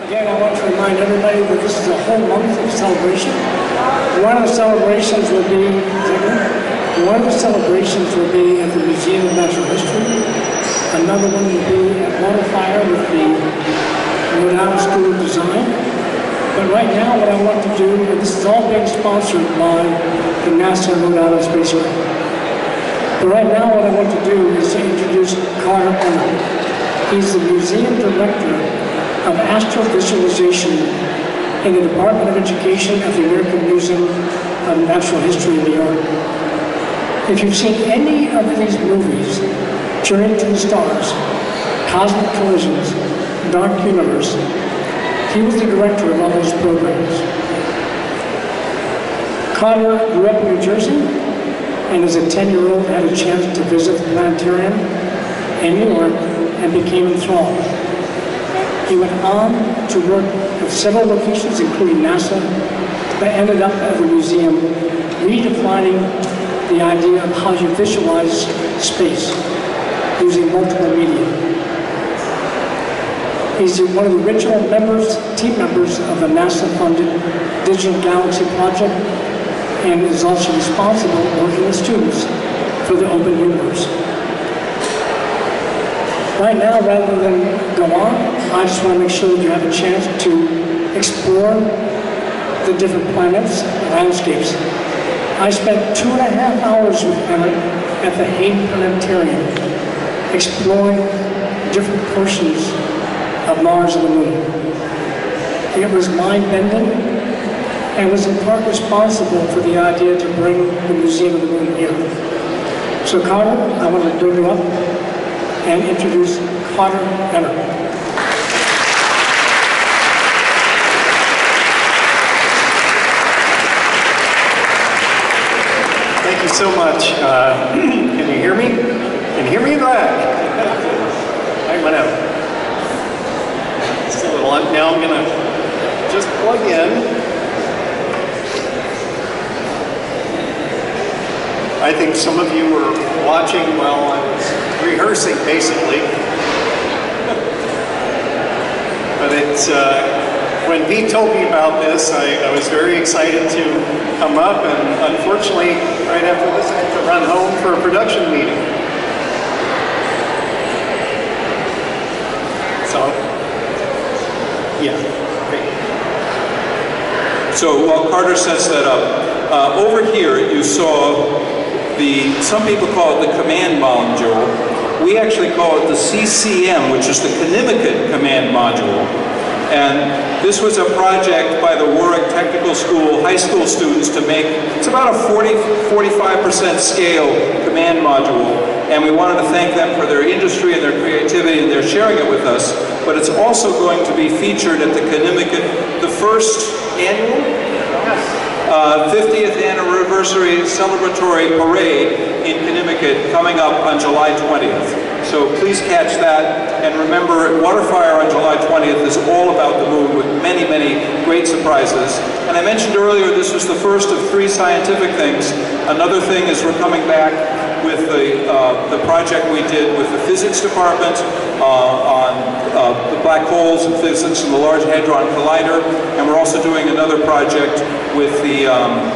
Again, I want to remind everybody that this is a whole month of celebration. One of the celebrations will be at the Museum of Natural History. Another one will be at Waterfire with the Rhode Island School of Design. But right now, what I want to do, and this is all being sponsored by the NASA Rhode Island spacecraft. But right now, what I want to do is to introduce Carter Emmart. He's the museum director of Astrovisualization in the Department of Education at the American Museum of Natural History in New York. If you've seen any of these movies, Journey to the Stars, Cosmic Collisions, Dark Universe, he was the director of all those programs. Carter grew up in New Jersey, and as a 10-year-old had a chance to visit the planetarium in New York and became enthralled. He went on to work at several locations, including NASA, but ended up at the museum redefining the idea of how you visualize space using multiple media. He's one of the original team members of the NASA-funded Digital Galaxy Project, and is also responsible, working with students, for the open universe. Right now, rather than go on, I just want to make sure that you have a chance to explore the different planets and landscapes. I spent 2.5 hours with Emmart at the Hayden Planetarium, exploring different portions of Mars and the Moon. It was mind-bending, and was in part responsible for the idea to bring the Museum of the Moon here. So Carter, I want to bring you up and introduce Carter Emmart. Thank you so much. Can you hear me? Can you hear me back? I went out. Just a little. Now I'm going to just plug in. I think some of you were watching while I was rehearsing, basically. But it's, when Pete told me about this, I was very excited to come up, and unfortunately, right after this, I had to run home for a production meeting. So, yeah, great. So while Carter sets that up, over here you saw some people call it the command module. We actually call it the CCM, which is the Connecticut Command Module. And this was a project by the Warwick Technical School high school students to make, it's about a 40–45% scale command module. And we wanted to thank them for their industry and their creativity, and they're sharing it with us. But it's also going to be featured at the Connecticut, the first annual 50th anniversary celebratory parade in Connecticut coming up on July 20th. So please catch that, and remember, Waterfire on July 20th is all about the moon with many, many great surprises. And I mentioned earlier this was the first of 3 scientific things. Another thing is we're coming back with the project we did with the physics department on the black holes and physics and the Large Hadron Collider, and we're also doing another project with the, I'm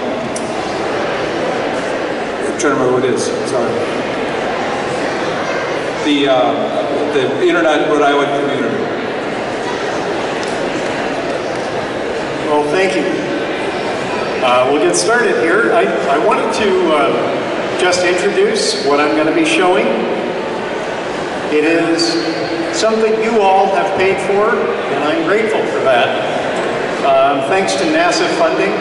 trying to remember what it is, sorry. The Internet Rhode Island community. Well, thank you. We'll get started here. I wanted to just introduce what I'm going to be showing. It is something you all have paid for, and I'm grateful for that. Thanks to NASA funding,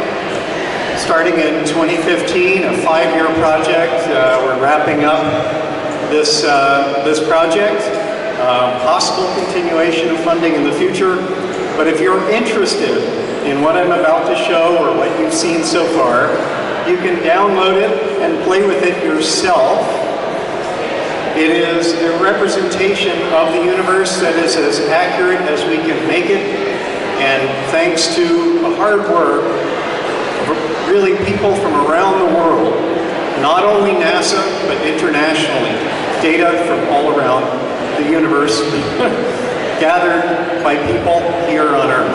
starting in 2015, a 5-year project. We're wrapping up this project. Possible continuation of funding in the future. But if you're interested in what I'm about to show or what you've seen so far, you can download it and play with it yourself. It is a representation of the universe that is as accurate as we can make it, and thanks to the hard work of really people from around the world, not only NASA, but internationally, data from all around the universe gathered by people here on Earth.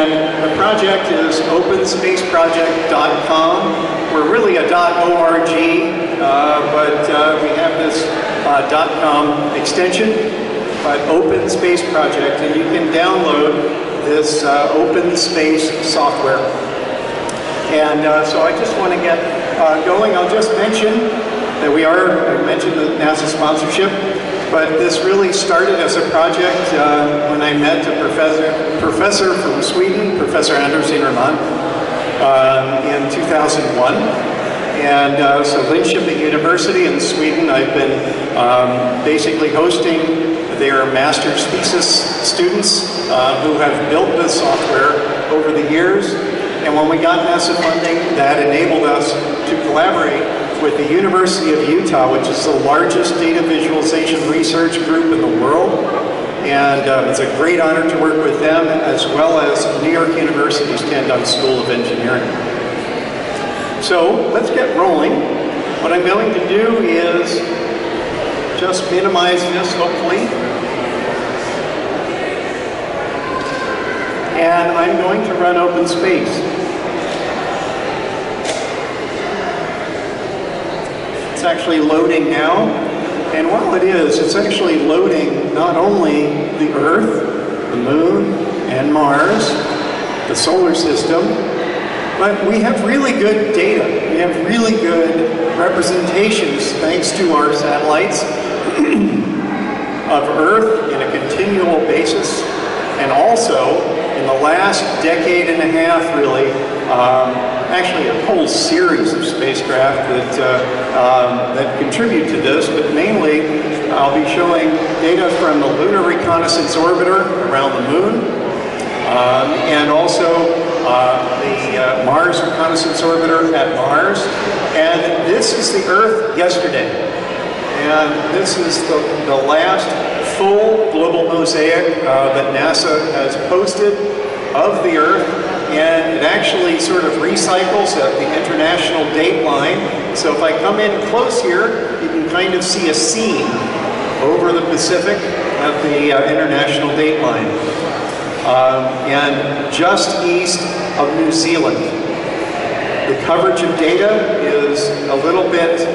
And the project is openspaceproject.com. We're really a .org, but we have this .com extension, but Open Space Project, and you can download this open space software. And so I just want to get going. I'll just mention that I mentioned the NASA sponsorship, but this really started as a project when I met a professor from Sweden, Professor Anders Ingerman, in 2001. And so Linköping University in Sweden, I've been basically hosting their master's thesis students who have built this software over the years. And when we got NASA funding, that enabled us to collaborate with the University of Utah, which is the largest data visualization research group in the world. And it's a great honor to work with them, as well as New York University's Tandon School of Engineering. So let's get rolling. What I'm going to do is just minimize this, hopefully. And I'm going to run open space. It's actually loading now. And while it is, it's actually loading not only the Earth, the Moon, and Mars, the solar system, but we have really good data. We have really good representations, thanks to our satellites, of Earth in a continual basis, and also in the last decade and a half, really, actually a whole series of spacecraft that contribute to this, but mainly I'll be showing data from the Lunar Reconnaissance Orbiter around the Moon, and also the Mars Reconnaissance Orbiter at Mars. And this is the Earth yesterday. And this is the last full global mosaic that NASA has posted of the Earth, and it actually sort of recycles at the international date line. So if I come in close here, you can kind of see a seam over the Pacific at the international date line, and just east of New Zealand. The coverage of data is a little bit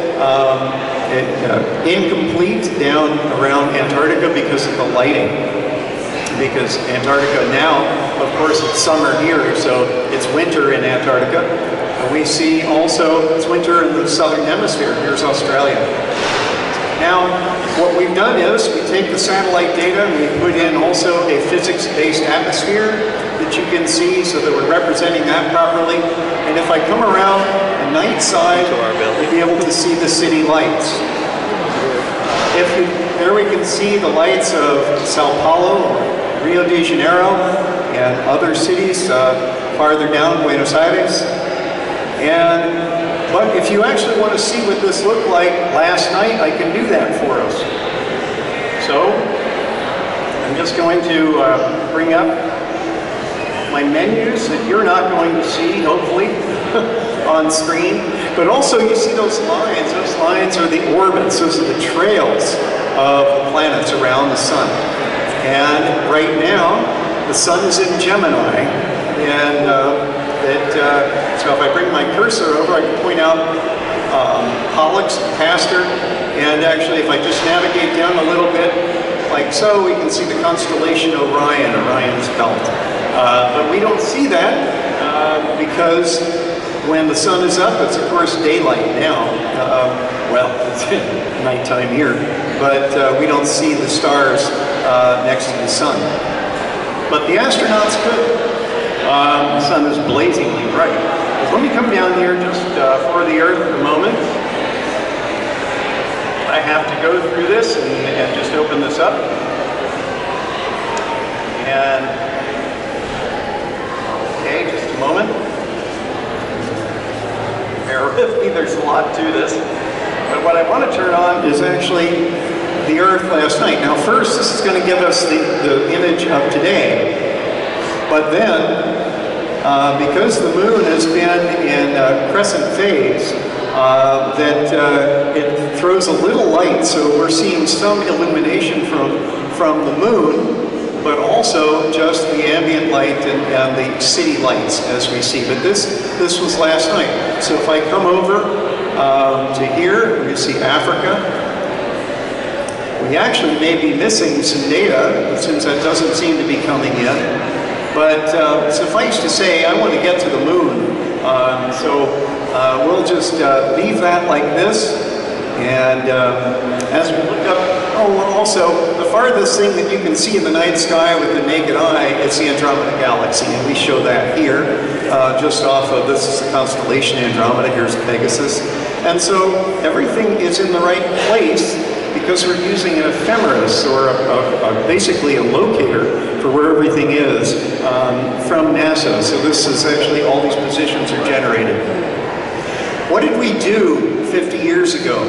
incomplete down around Antarctica because of the lighting. Because Antarctica now, of course, it's summer here, so it's winter in Antarctica. And we see also it's winter in the southern hemisphere. Here's Australia. Now, what we've done is we take the satellite data and we put in also a physics-based atmosphere that you can see, so that we're representing that properly. And if I come around the night side, you'll be able to see the city lights. There we can see the lights of Sao Paulo, Rio de Janeiro, and other cities farther down, Buenos Aires. But if you actually want to see what this looked like last night, I can do that for us. So I'm just going to bring up my menus that you're not going to see, hopefully, on screen. But also you see those lines. Those lines are the orbits. Those are the trails of the planets around the sun. And right now, the sun is in Gemini. And so if I bring my cursor over, I can point out Pollux, Castor, and actually if I just navigate down a little bit, like so, we can see the constellation Orion, Orion's belt. But we don't see that because when the sun is up, it's of course daylight now. Well, it's nighttime here, but we don't see the stars next to the sun. But the astronauts could. The sun is blazingly bright. Let me come down here just for the Earth at the moment. I have to go through this and just open this up. And, okay, just a moment. Bear with me, there's a lot to this. But what I want to turn on is actually the Earth last night. Now first, this is going to give us the image of today. But then, because the moon has been in a crescent phase, it throws a little light, so we're seeing some illumination from the moon, but also just the ambient light light and the city lights as we see. But this was last night. So if I come over to here, you see Africa. We actually may be missing some data since that doesn't seem to be coming in. But suffice to say, I want to get to the moon. So we'll just leave that like this. And as we look up, oh, also, the farthest thing that you can see in the night sky with the naked eye is the Andromeda Galaxy. And we show that here, just off of, this is the constellation Andromeda, here's Pegasus. And so everything is in the right place because we're using an ephemeris, or basically a locator for where everything is from NASA. So this is actually, all these positions are generated. What did we do 50 years ago?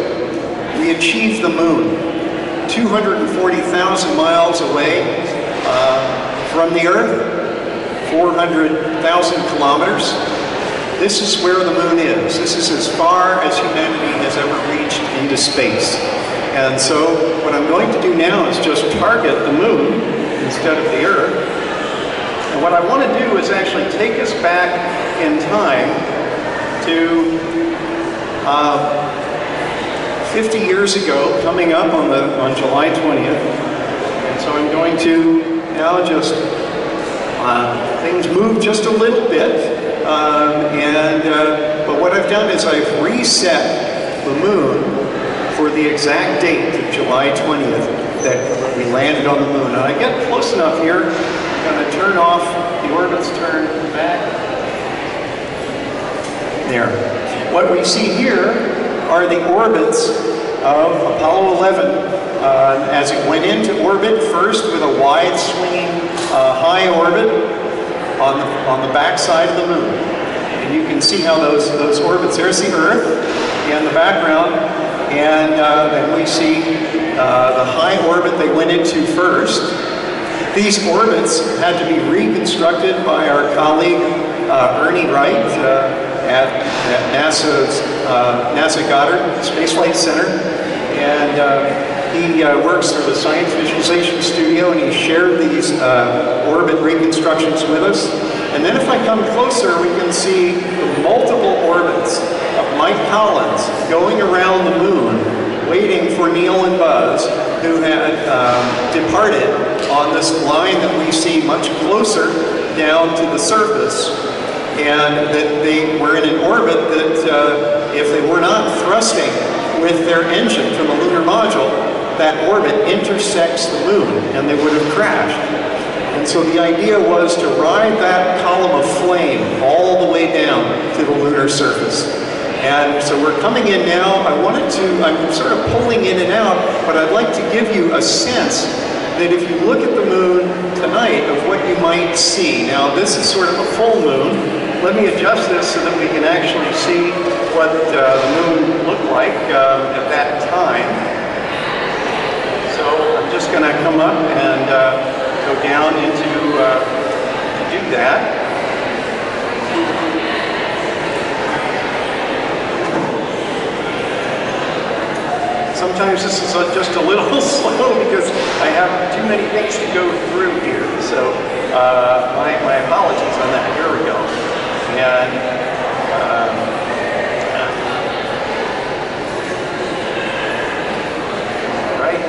We achieved the moon, 240,000 miles away from the Earth, 400,000 kilometers. This is where the moon is. This is as far as humanity has ever reached into space. And so what I'm going to do now is just target the moon instead of the Earth. And what I want to do is actually take us back in time to 50 years ago, coming up on July 20th. And so I'm going to now just, things move just a little bit. But what I've done is I've reset the moon for the exact date of July 20th that we landed on the moon. And I get close enough here, I'm going to turn off, the orbits turn back. There. What we see here are the orbits of Apollo 11 as it went into orbit, first with a wide swinging high orbit on the back side of the moon. And you can see how those orbits, there's the Earth in the background, and then we see the high orbit they went into first. These orbits had to be reconstructed by our colleague Ernie Wright at NASA's NASA Goddard Space Flight Center, and he works through the Science Visualization Studio, and he shared these orbit reconstructions with us. And then if I come closer, we can see the multiple orbits of Mike Collins going around the moon, waiting for Neil and Buzz, who had departed on this line that we see much closer down to the surface, and that they were in an orbit that if they were not thrusting with their engine from the lunar module, that orbit intersects the moon and they would have crashed. And so the idea was to ride that column of flame all the way down to the lunar surface. And so we're coming in now. I'm sort of pulling in and out, but I'd like to give you a sense that if you look at the moon tonight of what you might see. Now this is sort of a full moon. Let me adjust this so that we can actually see what the moon looked like at that time. So I'm just going to come up and go down into do that. Sometimes this is just a little slow because I have too many things to go through here. So my apologies on that. Here we go. And right.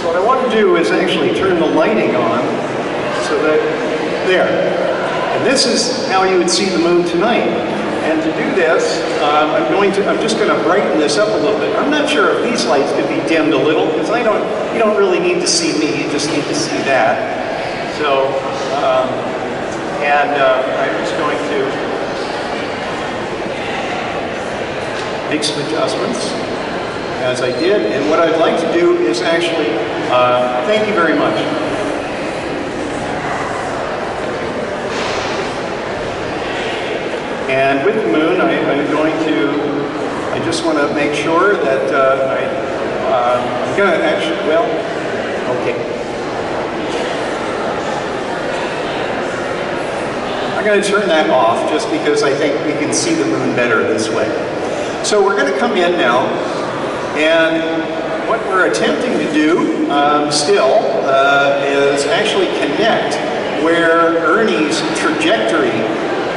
So what I want to do is actually turn the lighting on so that, there. And this is how you would see the moon tonight. And to do this, I'm just going to brighten this up a little bit. I'm not sure if these lights could be dimmed a little, because you don't really need to see me, you just need to see that. So, I'm just going to make some adjustments, as I did. And what I'd like to do is actually, thank you very much. And with the moon, I'm going to, I just want to make sure that I'm going to actually, well, okay. I'm going to turn that off just because I think we can see the moon better this way. So we're going to come in now, and what we're attempting to do still is actually connect where Ernie's trajectory,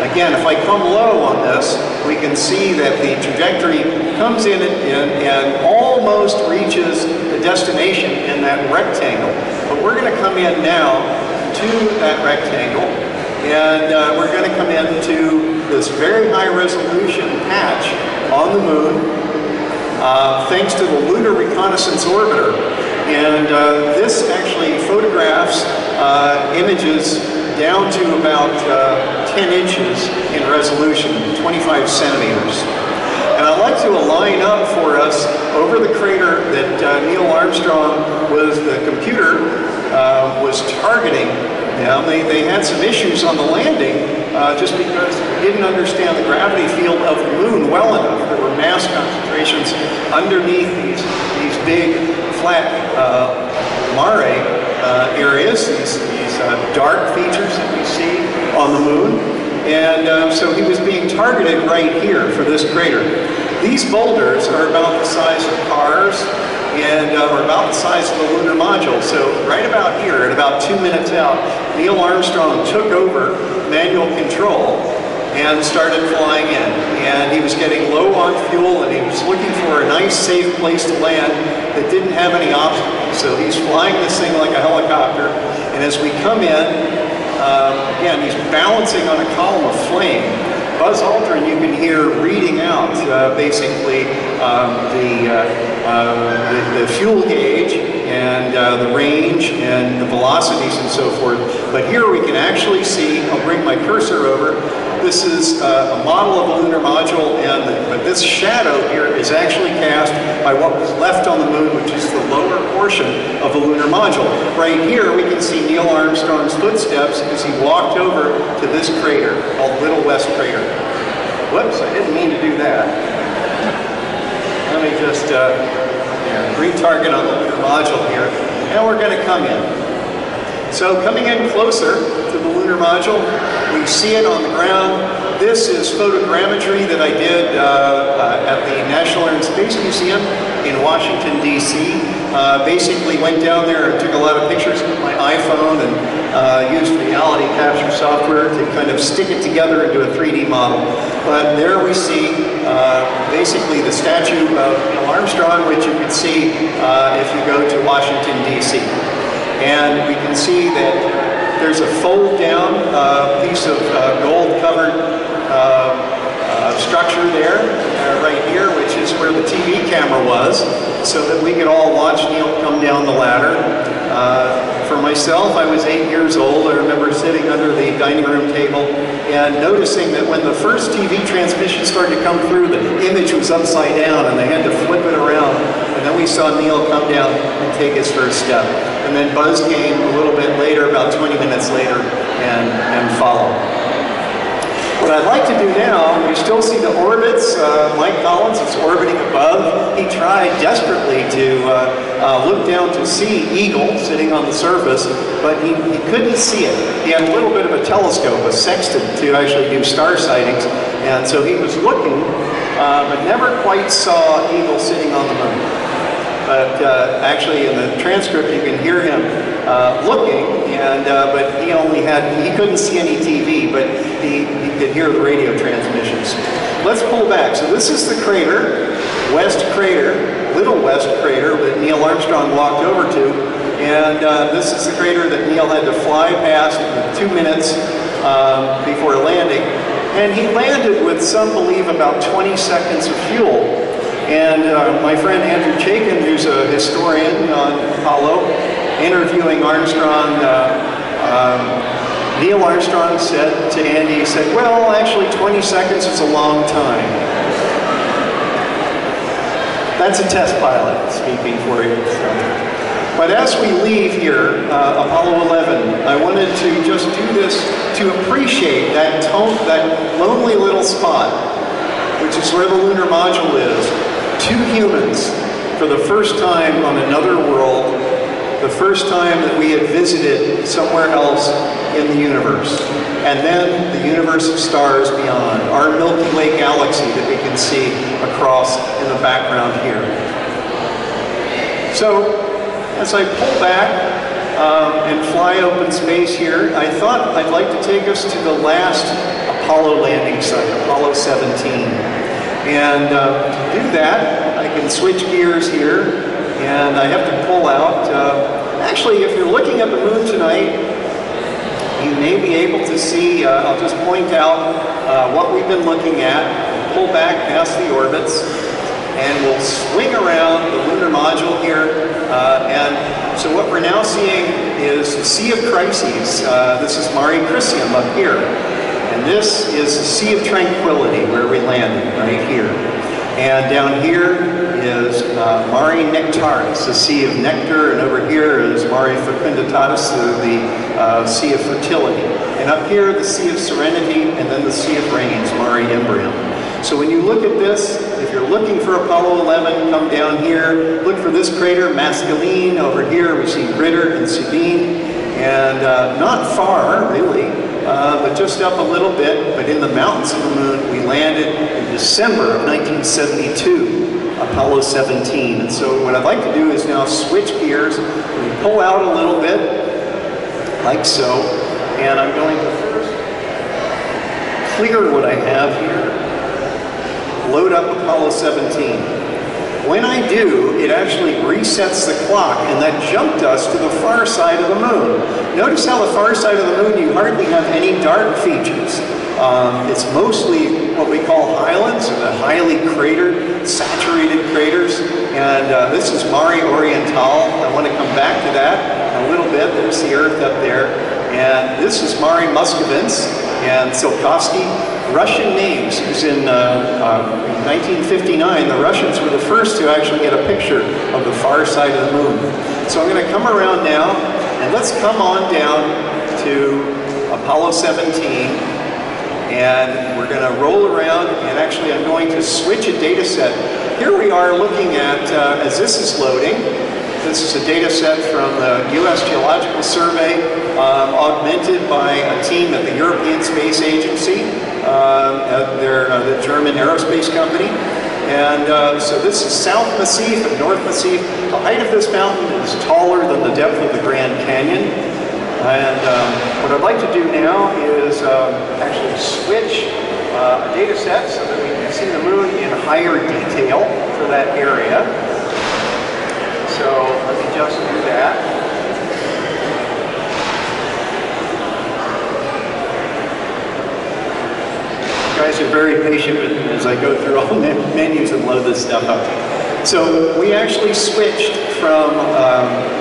again, if I come low on this, we can see that the trajectory comes in and almost reaches the destination in that rectangle. But we're going to come in now to that rectangle, and we're going to come into this very high resolution patch on the moon, thanks to the Lunar Reconnaissance Orbiter. And this actually photographs images down to about 10 inches in resolution, 25 centimeters. And I'd like to line up for us over the crater that Neil Armstrong the computer was targeting. Now, they had some issues on the landing just because we didn't understand the gravity field of the moon well enough. There were mass concentrations underneath these big flat mare areas, these dark features that we see on the moon. And so he was being targeted right here for this crater. These boulders are about the size of cars and are about the size of the lunar module. So right about here, at about 2 minutes out, Neil Armstrong took over manual control and started flying in. And he was getting low on fuel, and he was looking for a nice, safe place to land that didn't have any obstacles. So he's flying this thing like a helicopter, and as we come in, again, he's balancing on a column of flame. Buzz Aldrin, you can hear reading out basically the fuel gauge and the range and the velocities and so forth. But here we can actually see, I'll bring my cursor over, this is a model of a lunar module, but this shadow here is actually cast by what was left on the moon, which is the lower portion of the lunar module. Right here we can see Neil Armstrong's footsteps as he walked over to this crater called Little West Crater. Whoops, I didn't mean to do that. Let me just retarget on the lunar module here, and we're going to come in. So coming in closer to the lunar module, we see it on the ground. This is photogrammetry that I did at the National Air and Space Museum in Washington, D.C. Basically went down there and took a lot of pictures with my iPhone and used reality capture software to kind of stick it together into a 3D model. But there we see basically the statue of Neil Armstrong, which you can see if you go to Washington, D.C. And we can see that there's a fold-down piece of gold-covered structure there, right here, which is where the TV camera was, so that we could all watch Neil come down the ladder. For myself, I was 8 years old. I remember sitting under the dining room table and noticing that when the first TV transmission started to come through, the image was upside down and they had to flip it around. And then we saw Neil come down and take his first step. And then Buzz came a little bit later, about 20 minutes later, and followed. What I'd like to do now, you still see the orbits. Mike Collins is orbiting above. He tried desperately to look down to see Eagle sitting on the surface, but he couldn't see it. He had a little bit of a telescope, a sextant, to actually do star sightings, and so he was looking, but never quite saw Eagle sitting on the moon. But actually in the transcript you can hear him looking, but he couldn't see any TV, but he could hear the radio transmissions. Let's pull back. So this is the crater, West Crater, Little West Crater that Neil Armstrong walked over to, and this is the crater that Neil had to fly past in 2 minutes before landing. And he landed with, some believe, about 20 seconds of fuel. And my friend Andrew Chaikin, who's a historian on Apollo, interviewing Armstrong, Neil Armstrong said to Andy, he said, well, actually 20 seconds is a long time. That's a test pilot speaking for you. But as we leave here, Apollo 11, I wanted to just do this to appreciate that lonely little spot, which is where the lunar module is. 2 humans, for the first time on another world, the first time that we had visited somewhere else in the universe. And then the universe of stars beyond, our Milky Way galaxy that we can see across in the background here. So, as I pull back and fly open space here, I thought I'd like to take us to the last Apollo landing site, Apollo 17. And to do that, I can switch gears here, and I have to pull out. Actually, if you're looking at the moon tonight, you may be able to see, I'll just point out what we've been looking at, pull back past the orbits, and we'll swing around the lunar module here. And so what we're now seeing is the Sea of Crises. This is Mare Crisium up here. And this is the Sea of Tranquility, where we landed, right here. And down here is Mare Nectaris, the Sea of Nectar, and over here is Mare Fecunditatis, the Sea of Fertility. And up here, the Sea of Serenity, and then the Sea of Rains, Mare Imbrium. So when you look at this, if you're looking for Apollo 11, come down here, look for this crater, Mascaline. Over here, we see Ritter and Sabine. And not far, really, but just up a little bit, but in the mountains of the moon, we landed in December of 1972, Apollo 17. And so what I'd like to do is now switch gears and pull out a little bit, like so, and I'm going to first clear what I have here, load up Apollo 17. When I do, it actually resets the clock, and that jumped us to the far side of the moon. Notice how the far side of the moon, you hardly have any dark features. It's mostly what we call highlands, or the highly cratered, saturated craters. And this is Mare Orientale. I want to come back to that a little bit. There's the Earth up there. And this is Mare Muscovins and Tsiolkovsky. Russian names. It was in 1959, the Russians were the first to actually get a picture of the far side of the moon. So I'm going to come around now, and let's come on down to Apollo 17, and we're going to roll around, and actually I'm going to switch a data set. Here we are looking at, as this is loading, this is a data set from the U.S. Geological Survey, augmented by a team at the European Space Agency. They're the German aerospace company. And so this is South Massif and North Massif. The height of this mountain is taller than the depth of the Grand Canyon. And what I'd like to do now is actually switch a data set so that we can see the moon in higher detail for that area. So let me just do that. You guys are very patient with me as I go through all the menus and load this stuff up. So we actually switched from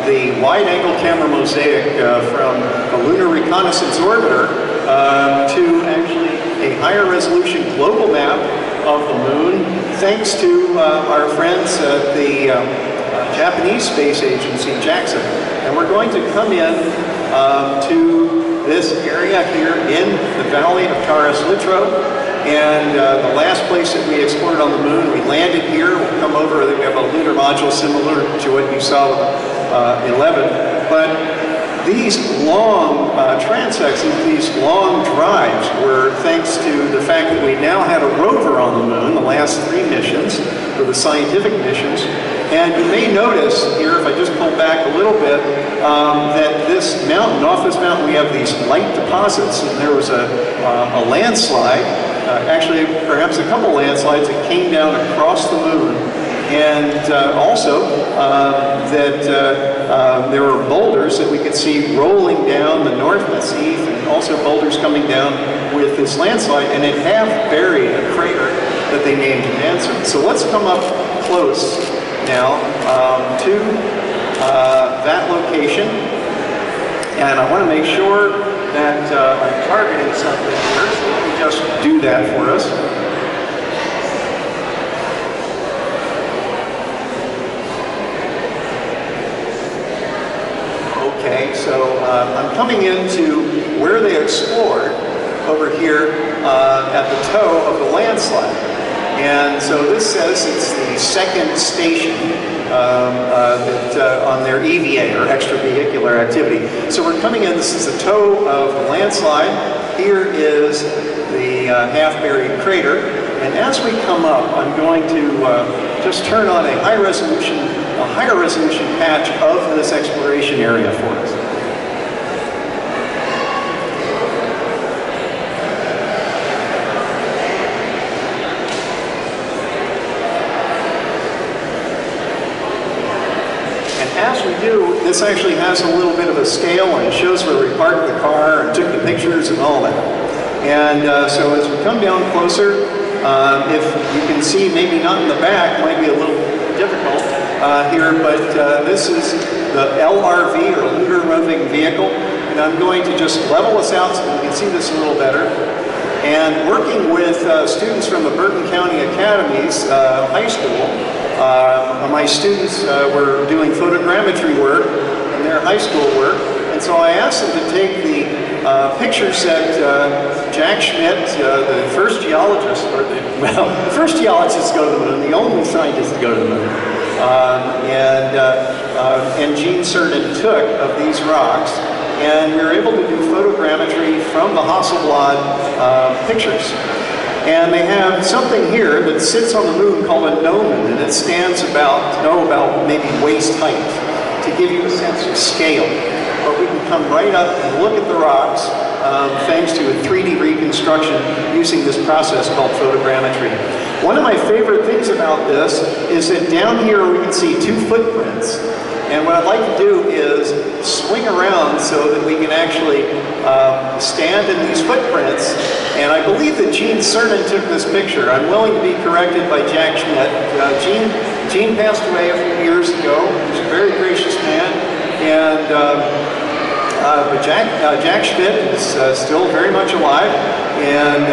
the wide-angle camera mosaic from the Lunar Reconnaissance orbiter to actually a higher resolution global map of the moon, thanks to our friends at the Japanese Space Agency, JAXA. And we're going to come in to this area here in the Valley of Taurus Littrow. And the last place that we explored on the moon, we landed here. We'll come over, we have a lunar module similar to what you saw with 11. But these long transects, these long drives were thanks to the fact that we now had a rover on the moon, the last 3 missions, or the scientific missions. And you may notice here, if I just pull back a little bit, that this mountain, off this mountain, we have these light deposits, and there was a landslide, actually perhaps a couple landslides that came down across the moon, and also that there were boulders that we could see rolling down the North Massif, and also boulders coming down with this landslide, and it half buried a crater that they named Nansen. So let's come up close now to that location, and I want to make sure that I'm targeting something here, so let me just do that for us. Okay, so I'm coming into where they explored over here at the toe of the landslide. And so this says it's the second station on their EVA, or extravehicular activity. So we're coming in, this is the toe of the landslide. Here is the half-buried crater. And as we come up, I'm going to just turn on a higher resolution patch of this exploration area for us. As we do, this actually has a little bit of a scale, and it shows where we parked the car and took the pictures and all that. And so as we come down closer, if you can see, maybe not in the back, might be a little difficult here, but this is the LRV, or Lunar Roving Vehicle, and I'm going to just level this out so that you can see this a little better. And working with students from the Burton County Academies High School, my students were doing photogrammetry work in their high school work, and so I asked them to take the pictures that Jack Schmidt, the first geologist, the first geologist to go to the moon, the only scientist to go to the moon, and Gene Cernan took of these rocks, and we were able to do photogrammetry from the Hasselblad pictures. And they have something here that sits on the moon called a gnomon, and it stands about maybe waist height to give you a sense of scale. But we can come right up and look at the rocks thanks to a 3D reconstruction using this process called photogrammetry. One of my favorite things about this is that down here we can see 2 footprints. And what I'd like to do is swing around so that we can actually stand in these footprints. And I believe that Gene Cernan took this picture. I'm willing to be corrected by Jack Schmidt. Gene passed away a few years ago. He was a very gracious man. And but Jack Schmidt is still very much alive, and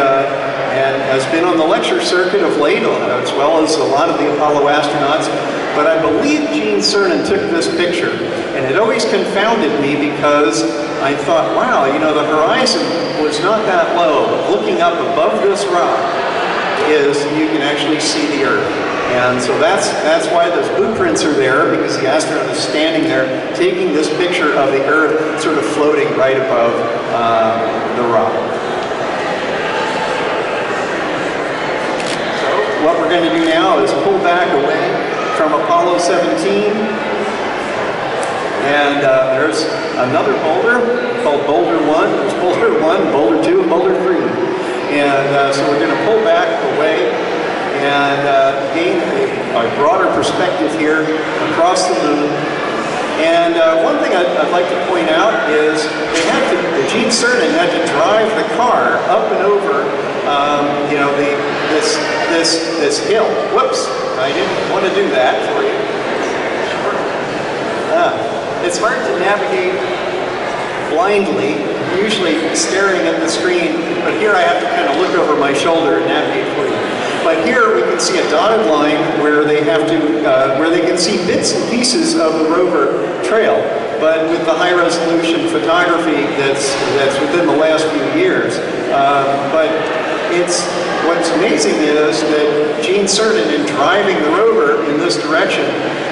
has been on the lecture circuit of late, as well as a lot of the Apollo astronauts. But I believe Gene Cernan took this picture, and it always confounded me because I thought, wow, you know, the horizon was not that low. Looking up above this rock you can actually see the Earth. And so that's why those blueprints are there, because the astronaut is standing there taking this picture of the Earth sort of floating right above the rock. So what we're going to do now is pull back away from Apollo 17. And there's another boulder called Boulder 1. There's Boulder 1, Boulder 2, and Boulder 3. And so we're going to pull back away and gain a broader perspective here across the moon. And one thing I'd like to point out is Gene Cernan had to drive the car up and over, you know, this hill. Whoops, I didn't want to do that for you. It's hard to navigate blindly, usually staring at the screen, but here I have to kind of look over my shoulder and navigate for you. But here we can see a dotted line where they have to, where they can see bits and pieces of the rover trail. But with the high resolution photography that's within the last few years, but what's amazing is that Gene Cernan, in driving the rover in this direction,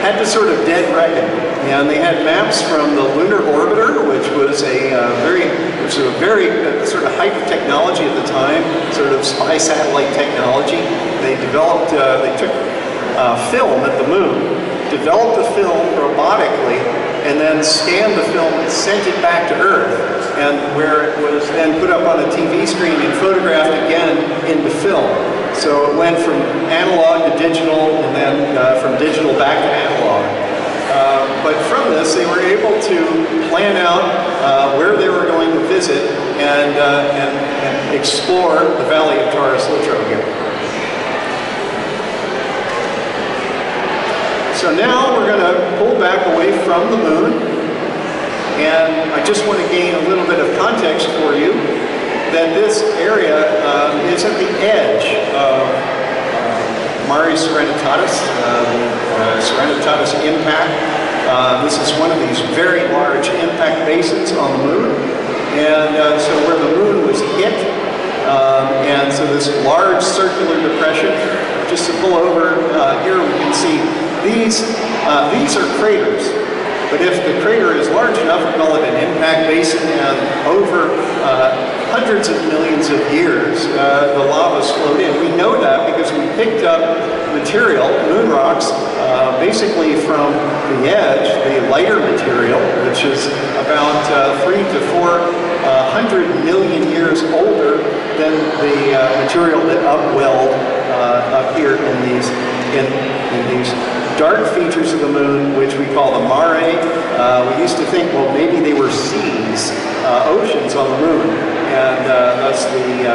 had to sort of dead reckon. And they had maps from the Lunar Orbiter, which was a very sort of height of technology at the time, sort of spy satellite technology. They developed, they took film at the moon, developed the film robotically, and then scanned the film and sent it back to Earth, and where it was then put up on a TV screen and photographed again into film. So it went from analog to digital, and then from digital back to analog. But from this, they were able to plan out where they were going to visit and explore the Valley of Taurus Littrow here. So now we're going to pull back away from the moon, and I just want to gain a little bit of context for you that this area is at the edge of Mare Serenitatis, Serenitatis impact. This is one of these very large impact basins on the moon, and so where the moon was hit, and so this large circular depression, just to pull over here we can see these are craters. But if the crater is large enough, we call it an impact basin, and over hundreds of millions of years, the lava's flowed in. We know that because we picked up material, moon rocks, basically from the edge, the lighter material, which is about 300 to 400 million years older than the material that upwelled up here in these dark features of the moon, which we call the mare. We used to think, well, maybe they were seas, oceans on the moon, and that's the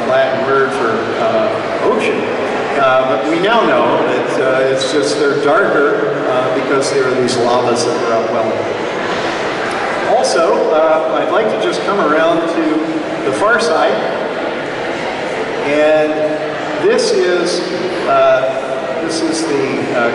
Latin word for ocean. But we now know that it's just they're darker because there are these lavas that are upwelling. Also, I'd like to just come around to the far side, and this is the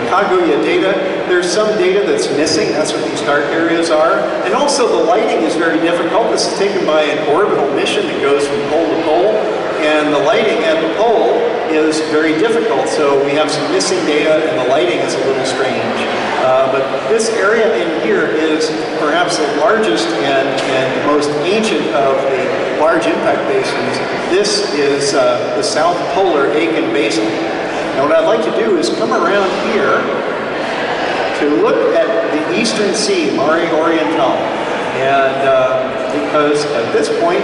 Kaguya data. There's some data that's missing. That's what these dark areas are. And also the lighting is very difficult. This is taken by an orbital mission that goes from pole to pole. And the lighting at the pole is very difficult. So we have some missing data and the lighting is a little strange. But this area in here is perhaps the largest and most ancient of the large impact basins. This is the South Polar Aitken Basin. Now what I'd like to do is come around here to look at the Eastern Sea, Mare Orientale. And because at this point,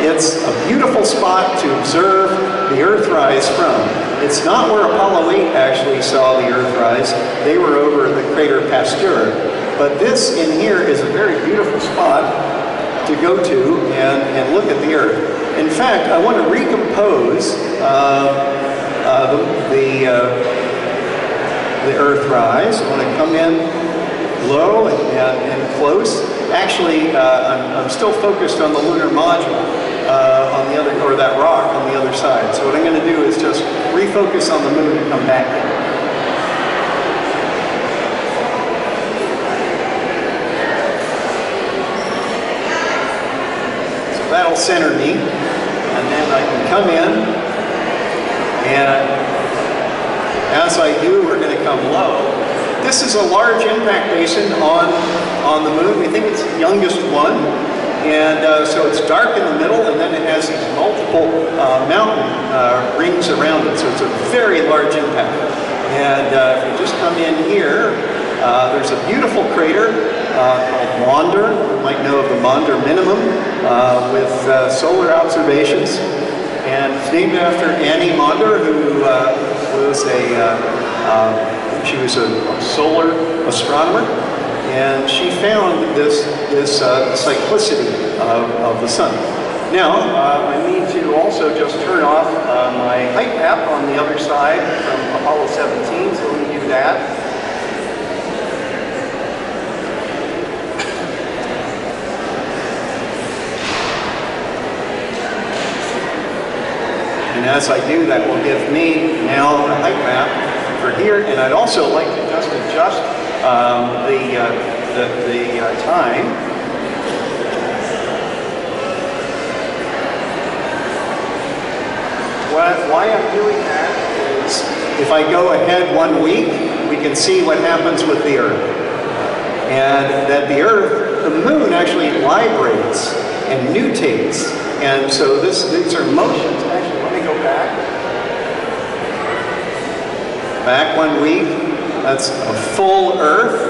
it's a beautiful spot to observe the Earthrise from. It's not where Apollo 8 actually saw the Earthrise. They were over the crater Pasteur. But this in here is a very beautiful spot to go to and look at the Earth. In fact, I want to recompose the Earthrise. I want to come in low and close. Actually, I'm still focused on the lunar module on the other, or that rock on the other side. So what I'm going to do is just refocus on the moon and come back in. That'll center me, and then I can come in, and as I do, we're going to come low. This is a large impact basin on the moon. We think it's the youngest one, and so it's dark in the middle, and then it has these multiple mountain rings around it, so it's a very large impact. And if we just come in here, there's a beautiful crater called Maunder. You might know of the Maunder minimum with solar observations. And it's named after Annie Maunder, who was she was a solar astronomer, and she found this cyclicity of the sun. Now, I need to also just turn off my height map on the other side from Apollo 17, so let me do that. And as I do, that will give me now a height map for here. And I'd also like to just adjust the time. Why I'm doing that is if I go ahead 1 week, we can see what happens with the Earth. And that the Earth, the moon actually vibrates and nutates. And so these are motions. Actually, let me go back. Back 1 week, that's a full Earth.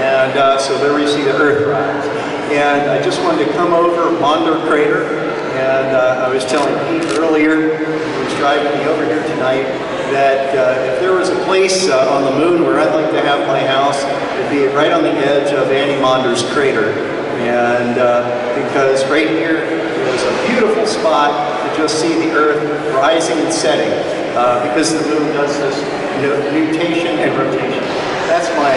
And so there we see the Earthrise. And I just wanted to come over Maunder Crater. And I was telling Pete earlier, who was driving me over here tonight, that if there was a place on the moon where I'd like to have my house, it'd be right on the edge of Annie Maunder's crater. And because right here is a beautiful spot to just see the Earth rising and setting, because the moon does this nutation and rotation. That's my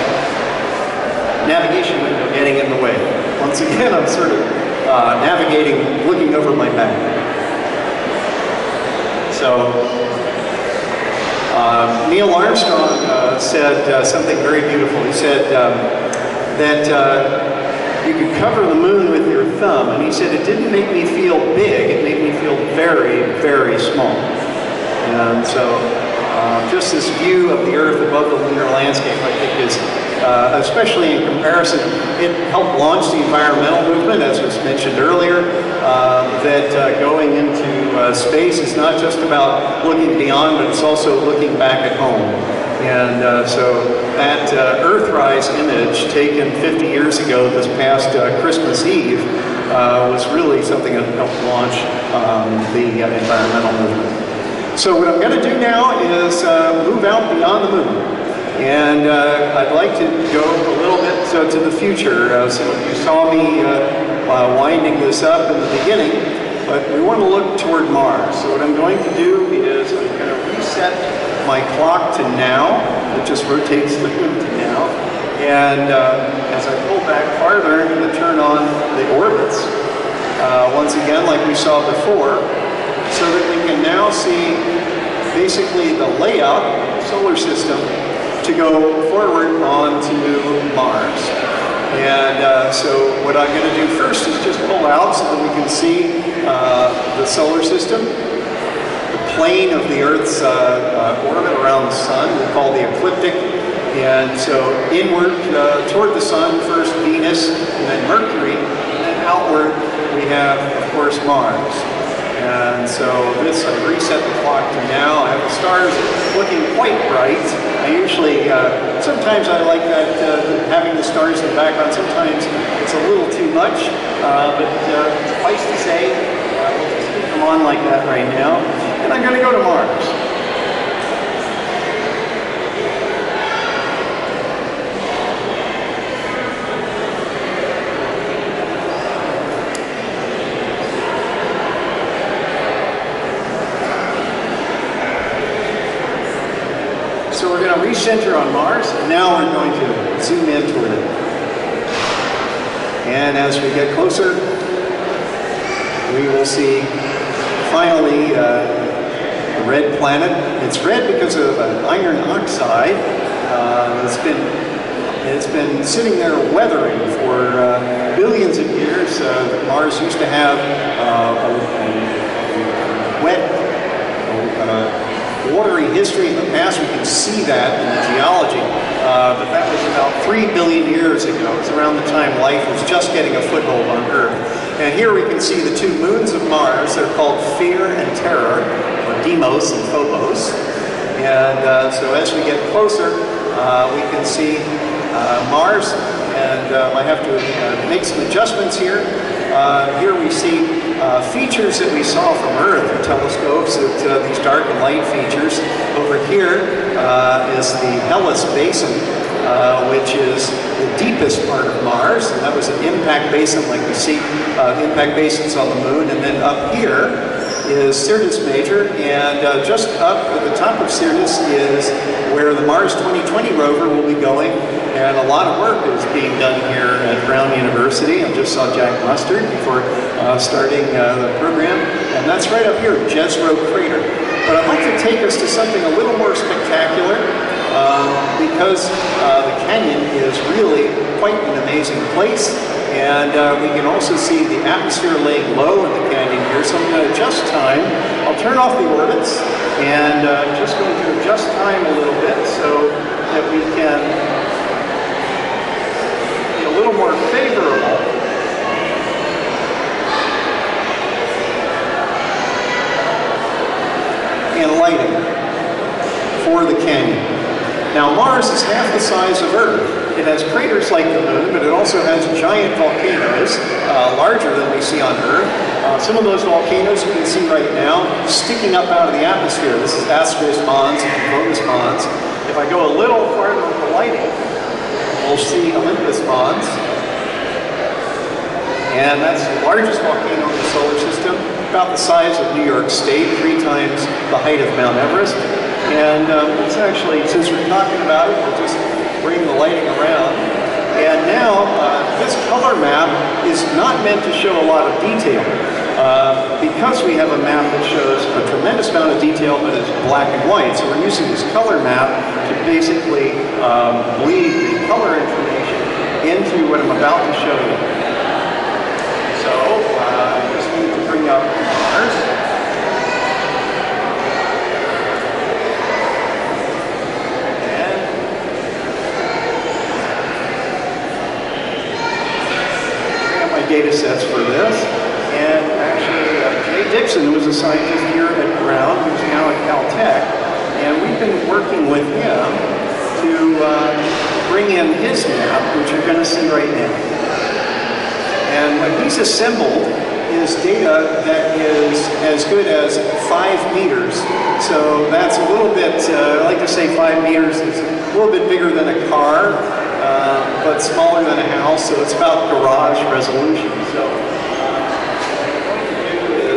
navigation window getting in the way. Once again, I'm sort of navigating, looking over my back. So, Neil Armstrong said something very beautiful. He said that you could cover the moon with your thumb, and he said it didn't make me feel big, it made me feel very, very small. And so just this view of the Earth above the lunar landscape, I think is, especially in comparison, it helped launch the environmental movement, as was mentioned earlier, that going into space is not just about looking beyond, but it's also looking back at home. And so that Earthrise image taken 50 years ago, this past Christmas Eve, was really something that helped launch the environmental movement. So what I'm going to do now is move out beyond the moon. And I'd like to go a little bit to the future. So you saw me winding this up in the beginning, but we want to look toward Mars. So what I'm going to do is I'm going to reset my clock to now. It just rotates the moon to now. And as I pull back farther, I'm going to turn on the orbits, once again like we saw before, so that we can now see basically the layout of the solar system to go forward onto Mars. And so what I'm going to do first is just pull out so that we can see the solar system, the plane of the Earth's orbit around the sun, we call the ecliptic. And so inward toward the sun, first Venus, and then Mercury, and then outward we have, of course, Mars. And so this, I reset the clock to now. I have the stars looking quite bright. I usually, sometimes I like that, having the stars in the background. Sometimes it's a little too much, but suffice to say, we'll just keep them on like that right now. And I'm going to go to Mars. So we're going to recenter on Mars, and now we're going to zoom in toward it. And as we get closer, we will see finally the red planet. It's red because of an iron oxide. It's been sitting there weathering for billions of years. Mars used to have a wet, watery history in the past. We can see that in the geology, but that was about 3 billion years ago. It was around the time life was just getting a foothold on Earth. And here we can see the two moons of Mars. They're called Fear and Terror, or Deimos and Phobos. And so as we get closer, we can see Mars, and I have to make some adjustments here. Here we see features that we saw from Earth through telescopes, these dark and light features. Over here is the Hellas Basin, which is the deepest part of Mars, and that was an impact basin like we see impact basins on the moon. And then up here is Syrtis Major, and just up at the top of Syrtis is where the Mars 2020 rover will be going, and a lot of work is being done here at Brown University. I just saw Jack Mustard before starting the program, and that's right up here, Jezero Crater. But I'd like to take us to something a little more spectacular, because the canyon is really quite an amazing place. And we can also see the atmosphere laying low in the canyon here, so I'm going to adjust time. I'll turn off the orbits, and just going to adjust time a little bit so that we can be a little more favorable. And lighting for the canyon. Now Mars is half the size of Earth. It has craters like the moon, but it also has giant volcanoes, larger than we see on Earth. Some of those volcanoes you can see right now sticking up out of the atmosphere. This is Astrovisualization Mons and Cronus Mons. If I go a little farther with the lighting, we'll see Olympus Mons. And that's the largest volcano in the solar system, about the size of New York State, 3 times the height of Mount Everest. And it's actually, since we're talking about it, we'll just bring the lighting around. And now, this color map is not meant to show a lot of detail. Because we have a map that shows a tremendous amount of detail, but it's black and white, so we're using this color map to basically bleed the color information into what I'm about to show you. So, I just need to bring up Mars. data sets for this. And actually, Jay Dixon was a scientist here at Brown, who's now at Caltech, and we've been working with him to bring in his map, which you're going to see right now. And what he's assembled is data that is as good as 5 meters. So that's a little bit, I like to say 5 meters is a little bit bigger than a car, but smaller than a house, so it's about garage resolution. So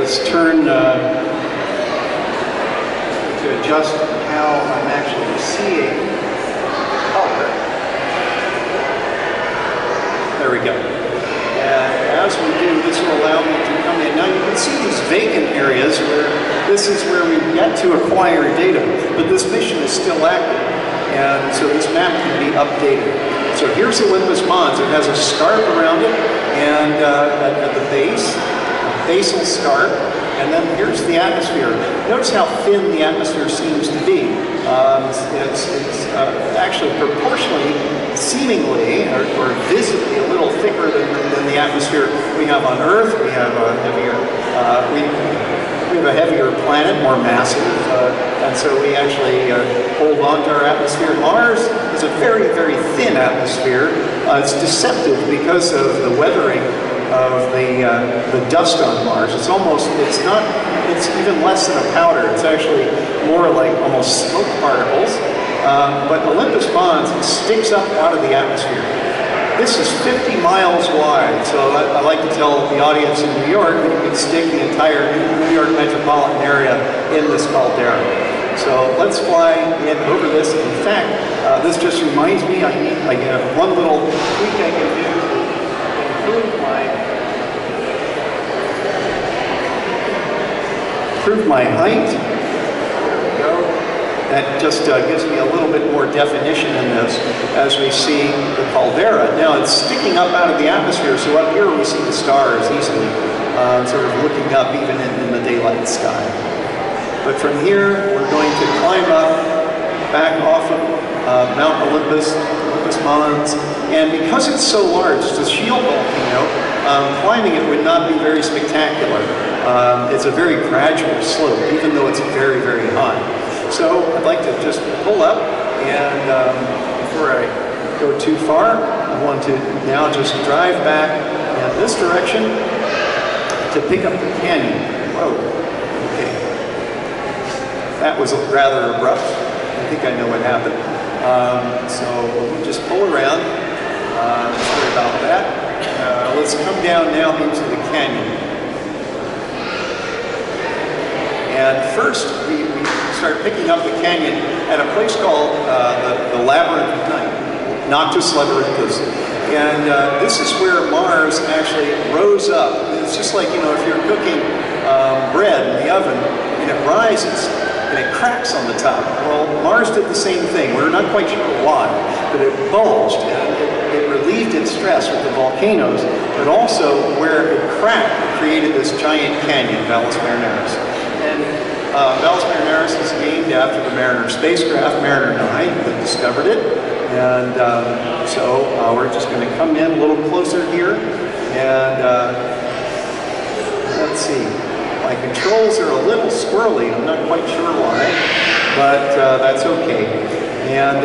is turn to adjust how I'm actually seeing color. There we go. And as we do, this will allow me to come in. Now you can see these vacant areas where this is where we get to acquire data, but this mission is still active. And so this map can be updated. So here's Olympus Mons. It has a scarp around it, and at the base, a basal scarp. And then here's the atmosphere. Notice how thin the atmosphere seems to be. It's actually proportionally, seemingly, or visibly a little thicker than the atmosphere we have on Earth. We have a heavier, we have a heavier planet, more massive, and so we actually hold on to our atmosphere. Mars is a very, very thin atmosphere. It's deceptive because of the weathering of the dust on Mars. It's even less than a powder. It's actually more like almost smoke particles. But Olympus Mons sticks up out of the atmosphere. This is 50 miles wide, so I like to tell the audience in New York that you can stick the entire New York metropolitan area in this caldera. So let's fly in over this. In fact, this just reminds me, I have one little tweak I can do to improve my height. There we go. That just gives me a little bit more definition in this as we see the caldera. Now it's sticking up out of the atmosphere, so up here we see the stars easily, sort of looking up even in the daylight sky. But from here, we're going to climb up, back off of Mount Olympus, Olympus Mons, and because it's so large, it's a shield volcano, climbing it would not be very spectacular. It's a very gradual slope, even though it's very, very high. So I'd like to just pull up, and before I go too far, I want to now just drive back in this direction to pick up the canyon. Whoa, okay. That was rather abrupt. I think I know what happened. So we'll just pull around. Sorry about that. Let's come down now into the canyon. And first, we start picking up the canyon at a place called the Labyrinth of Night, Noctis Labyrinthus. And this is where Mars actually rose up. It's just like, you know, if you're cooking bread in the oven and it rises and it cracks on the top. Well, Mars did the same thing. We're not quite sure why, but it bulged and it relieved its stress with the volcanoes, but also where it cracked, it created this giant canyon, Valles Marineris. And Valles Marineris is named after the Mariner spacecraft, Mariner 9, that discovered it. And so we're just going to come in a little closer here. And let's see. My controls are a little squirrely. I'm not quite sure why, but that's okay. And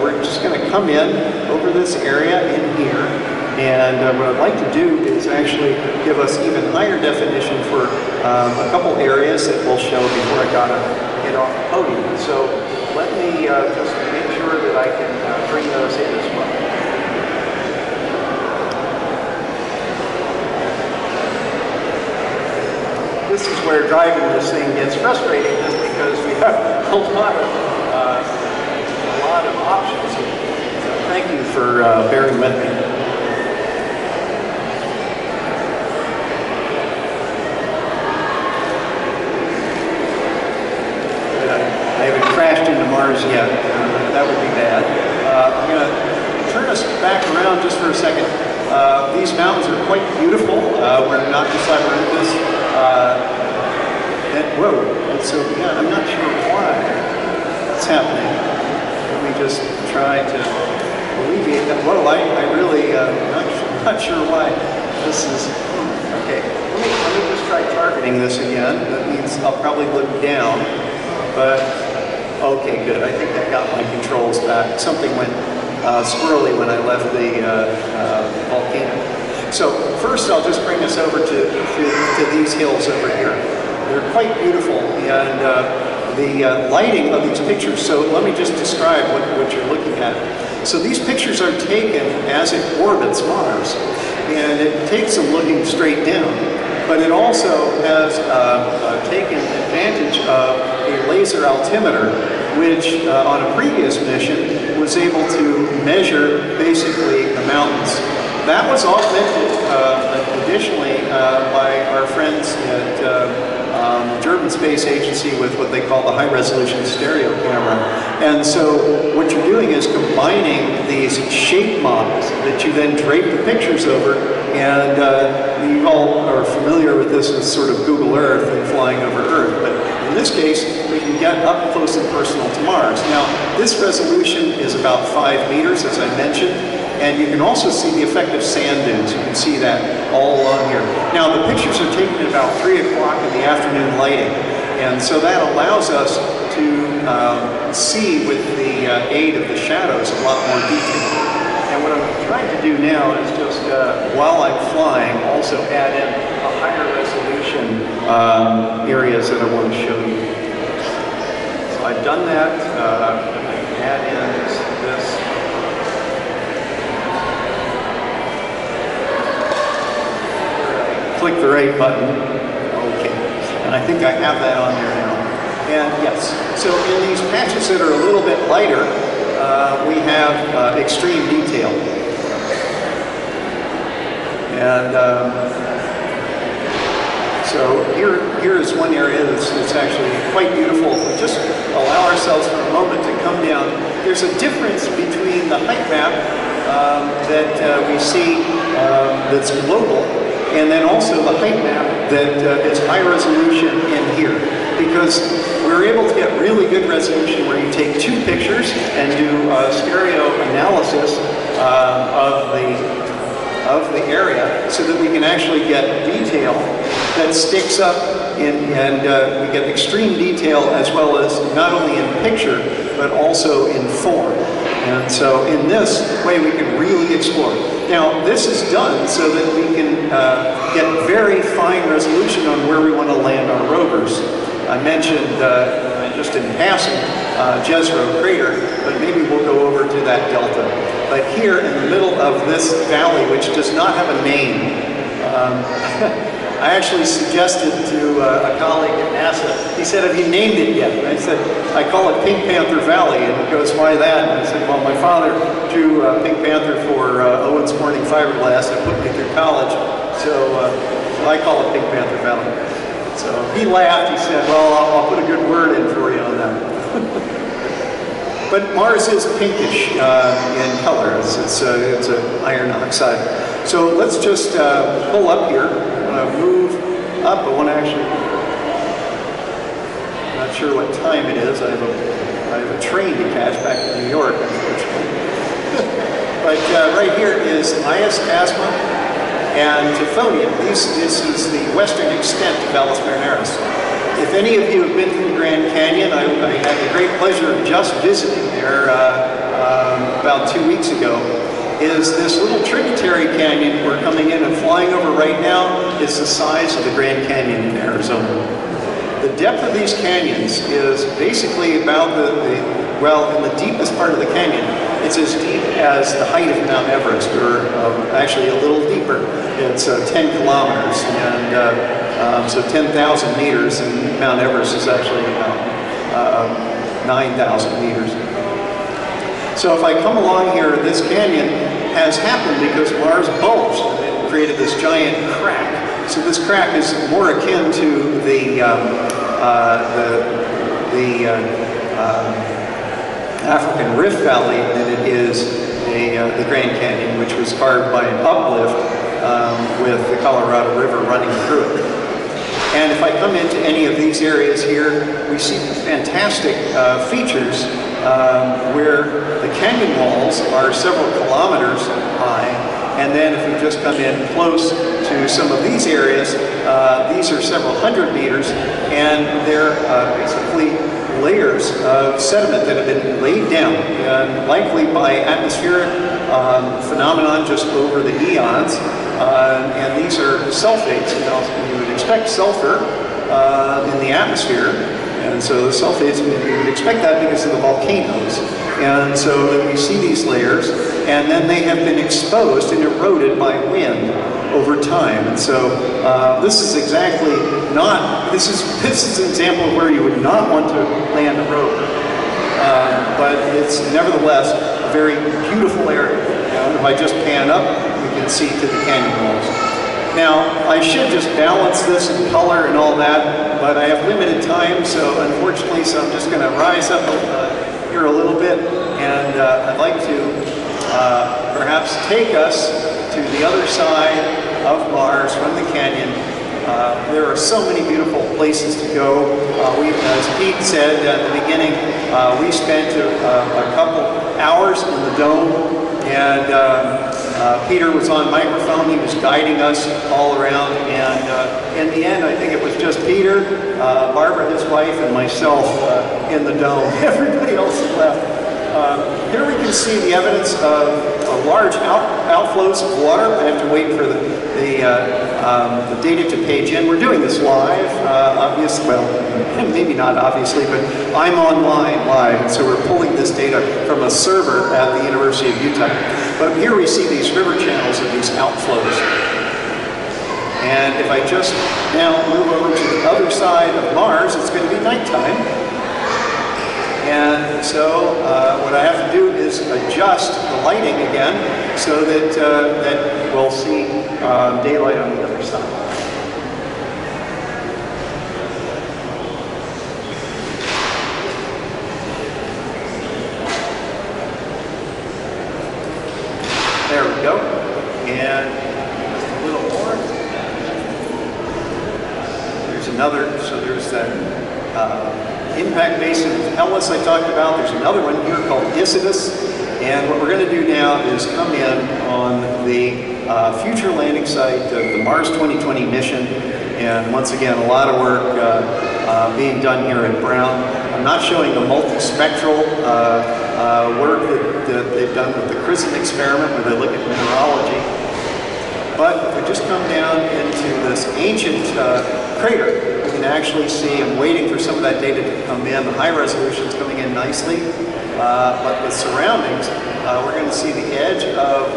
we're just going to come in over this area in here. And what I'd like to do is actually give us even higher definition for a couple areas that we'll show before I gotta get off the podium. So let me just make sure that I can bring those in as well. This is where driving this thing gets frustrating, just because we have a lot of options here. So thank you for bearing with me. I haven't crashed into Mars yet. That would be bad. I'm going to turn us back around just for a second. These mountains are quite beautiful. We're not just Labyrinthus. Whoa, so yeah, I'm not sure why that's happening. Let me just try to alleviate that. Whoa, I really not sure why. This is, okay, let me just try targeting this again. That means I'll probably look down, but, okay, good. I think I got my controls back. Something went squirrely when I left the volcano. So first I'll just bring us over to these hills over here. They're quite beautiful, and the lighting of these pictures, so let me just describe what you're looking at. So these pictures are taken as it orbits Mars, and it takes them looking straight down. But it also has taken advantage of a laser altimeter, which on a previous mission was able to measure basically the mountains. That was augmented additionally by our friends at the German Space Agency with what they call the high-resolution stereo camera. And so what you're doing is combining these shape models that you then drape the pictures over, and you all are familiar with this as sort of Google Earth and flying over Earth. But in this case, we can get up close and personal to Mars. Now, this resolution is about 5 meters, as I mentioned. And you can also see the effect of sand dunes. You can see that all along here. Now, the pictures are taken at about 3 o'clock in the afternoon lighting. And so that allows us to see with the aid of the shadows a lot more detail. And what I'm trying to do now is just, while I'm flying, also add in a higher resolution areas that I want to show you. So I've done that. Add in this. Click the right button. Okay. And I think I have that on there now. And yes, so in these patches that are a little bit lighter, we have extreme detail. And so here is one area that's actually quite beautiful. If we just allow ourselves for a moment to come down, there's a difference between the height map that we see that's global, and then also the height map that is high resolution in here. Because we're able to get really good resolution where you take 2 pictures and do stereo analysis of the area so that we can actually get detail that sticks up and we get extreme detail as well as not only in picture but also in form. And so in this way we can really explore. Now this is done so that we can get very fine resolution on where we want to land our rovers. I mentioned just in passing Jezero crater, but maybe we'll go over to that delta. But here in the middle of this valley, which does not have a name, I actually suggested to a colleague at NASA, he said, have you named it yet? And I said, I call it Pink Panther Valley. And he goes, why that? And I said, well, my father drew Pink Panther for Owens Corning fiberglass and put me through college. So I call it Pink Panther Valley. So he laughed, he said, well, I'll put a good word in for you on that. But Mars is pinkish in color. It's an iron oxide. So let's just pull up here. I want to move up. I want to actually, I'm not sure what time it is. I have a train to catch back to New York, unfortunately. But right here is Iastasma and Tithonium. This is the western extent of Valles Marineris. If any of you have been to the Grand Canyon, I had the great pleasure of just visiting there about 2 weeks ago. Is this little tributary canyon we're coming in and flying over right now is the size of the Grand Canyon in Arizona. The depth of these canyons is basically about well, in the deepest part of the canyon, it's as deep as the height of Mount Everest, or actually a little deeper. It's 10 kilometers, and so 10,000 meters, and Mount Everest is actually about 9,000 meters. So if I come along here, this canyon has happened because Mars bulged and created this giant crack. So this crack is more akin to the African Rift Valley than it is the Grand Canyon, which was carved by an uplift with the Colorado River running through it. And if I come into any of these areas here, we see fantastic features where the canyon walls are several kilometers high, And then if we just come in close to some of these areas, these are several hundred meters, and they're basically layers of sediment that have been laid down, likely by atmospheric phenomenon just over the eons. And these are sulfates. You would expect sulfur in the atmosphere, and so the sulfates, you would expect that because of the volcanoes. And so we see these layers, and then they have been exposed and eroded by wind over time. And so this is exactly not, this is an example of where you would not want to land a rover. But it's nevertheless a very beautiful area. If I just pan up, we can see to the canyon walls. Now, I should just balance this in color and all that, but I have limited time, so unfortunately, I'm just going to rise up here a little bit, and I'd like to perhaps take us to the other side of Mars from the canyon. There are so many beautiful places to go. As Pete said at the beginning, we spent a couple hours in the dome, and Peter was on microphone. He was guiding us all around, and in the end, I think it was just Peter, Barbara, his wife, and myself in the dome. Everybody else had left. Here we can see the evidence of large outflows of water. I have to wait for the data to page in. We're doing this live, obviously, well, maybe not obviously, but I'm online live, so we're pulling this data from a server at the University of Utah. But here we see these river channels of these outflows. And if I just now move over to the other side of Mars, it's going to be nighttime. And so what I have to do is adjust the lighting again so that, that we'll see daylight on the other side. There we go. And just a little more. There's another, so there's that impact basin of Hellas I talked about. There's another one here called Isidis. And what we're going to do now is come in on the future landing site of the Mars 2020 mission. And once again, a lot of work being done here at Brown. I'm not showing the multispectral work that they've done with the CRISM experiment where they look at mineralogy. But if we just come down into this ancient crater, we can actually see, I'm waiting for some of that data to come in. The high resolution is coming in nicely. But the surroundings, we're going to see the edge of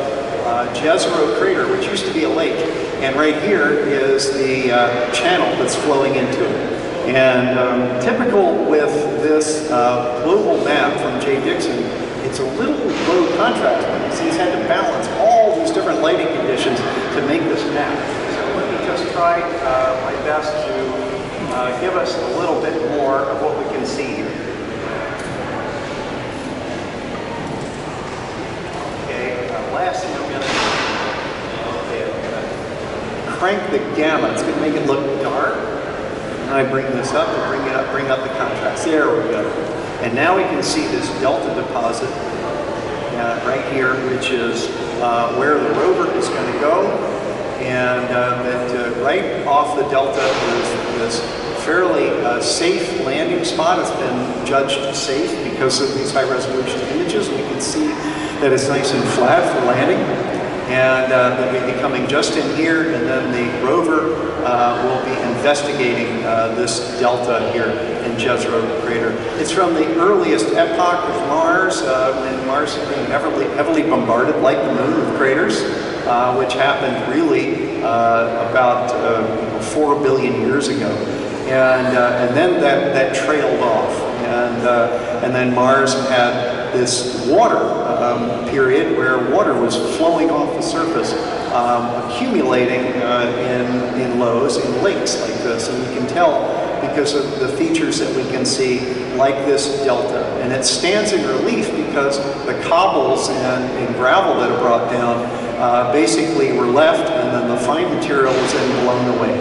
Jezero crater, which used to be a lake. And right here is the channel that's flowing into it. And typical with this global map from Jay Dixon, it's a little low contrast because he's had to balance all these different lighting conditions to make this map. So let me just try my best to give us a little bit more of what we can see here. Okay, last thing I'm going to crank the gamma. It's going to make it look dark. And I bring this up and bring up the contrast. There we go. And now we can see this delta deposit right here, which is where the rover is going to go. And that right off the delta is this fairly safe landing spot. It's been judged safe because of these high resolution images. We can see that it's nice and flat for landing. And then we'll be coming just in here, and then the rover will be investigating this delta here in Jezero crater. It's from the earliest epoch of Mars, when Mars has been heavily bombarded like the moon with craters, which happened really about 4 billion years ago. And then that trailed off. And then Mars had this water period where water was flowing off the surface, accumulating in lows, in lakes like this. And you can tell because of the features that we can see, like this delta. And it stands in relief because the cobbles and gravel that are brought down basically were left, and then the fine material was then blown away.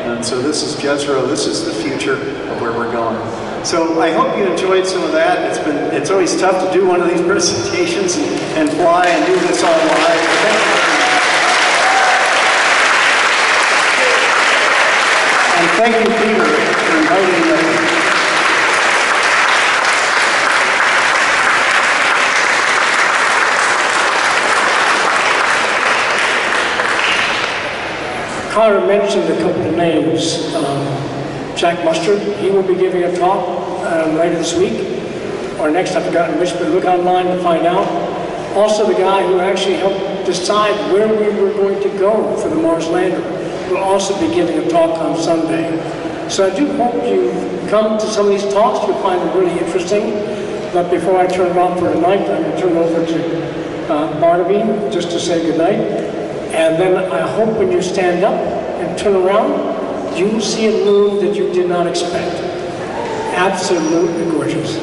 And so this is Jezero. This is the future of where we're going. So I hope you enjoyed some of that. It's always tough to do one of these presentations and fly and do this all live. Thank you. thank you, Peter, for inviting me. Carter mentioned a couple of names. Jack Mustard, he will be giving a talk later this week, or next, I've forgotten which, but look online to find out. Also the guy who actually helped decide where we were going to go for the Mars lander will also be giving a talk on Sunday. So I do hope you come to some of these talks, you'll find them really interesting. But before I turn it off for tonight, I'm going to turn it over to Barnaby just to say goodnight. And then I hope when you stand up and turn around, you will see a moon that you did not expect. Absolutely gorgeous.